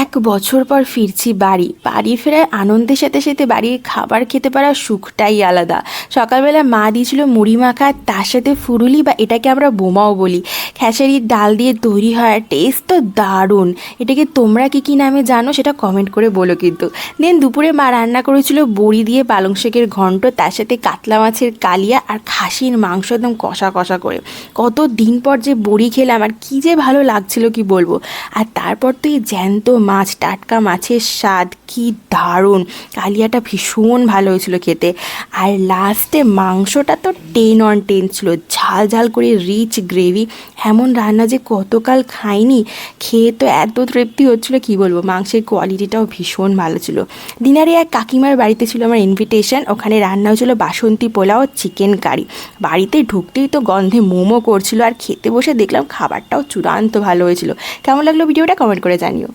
এক বছর পর ফিরছি বাড়ি ফেরার আনন্দের সাথে সাথে বাড়ির খাবার খেতে পারার সুখটাই আলাদা। সকালবেলা মা দিয়েছিল মুড়ি মাখা, তার সাথে ফুরুলি বা এটাকে আমরা বোমাও বলি। খেসারির ডাল দিয়ে তৈরি হয়, টেস্ট তো দারুণ। এটাকে তোমরা কী কী নামে জানো সেটা কমেন্ট করে বলো কিন্তু। দেন দুপুরে মা রান্না করেছিল বড়ি দিয়ে পালং শাকের ঘন্ট, তার সাথে কাতলা মাছের কালিয়া আর খাসির মাংস একদম কষা কষা করে। কত দিন পর যে বড়ি খেলাম আর কী যে ভালো লাগছিল কি বলবো। আর তারপর তো এই জ্যান্ত মাছ, টাটকা মাছের স্বাদ কি দারুণ। কালিয়াটা ভীষণ ভালো হয়েছিল খেতে। আর লাস্টে মাংসটা তো 10/10 ছিল, ঝাল ঝাল করে রিচ গ্রেভি। এমন রান্না যে কতকাল খাইনি, খেয়ে তো এত তৃপ্তি হচ্ছিলো কি বলবো। মাংসের কোয়ালিটিটাও ভীষণ ভালো ছিল। ডিনারে এক কাকিমার বাড়িতে ছিল আমার ইনভিটেশন, ওখানে রান্না হয়েছিল বাসন্তী পোলাও, চিকেন কারি। বাড়িতে ঢুকতেই তো গন্ধে মোমো করছিল, আর খেতে বসে দেখলাম খাবারটাও চূড়ান্ত ভালো হয়েছিল। কেমন লাগলো ভিডিওটা কমেন্ট করে জানিও।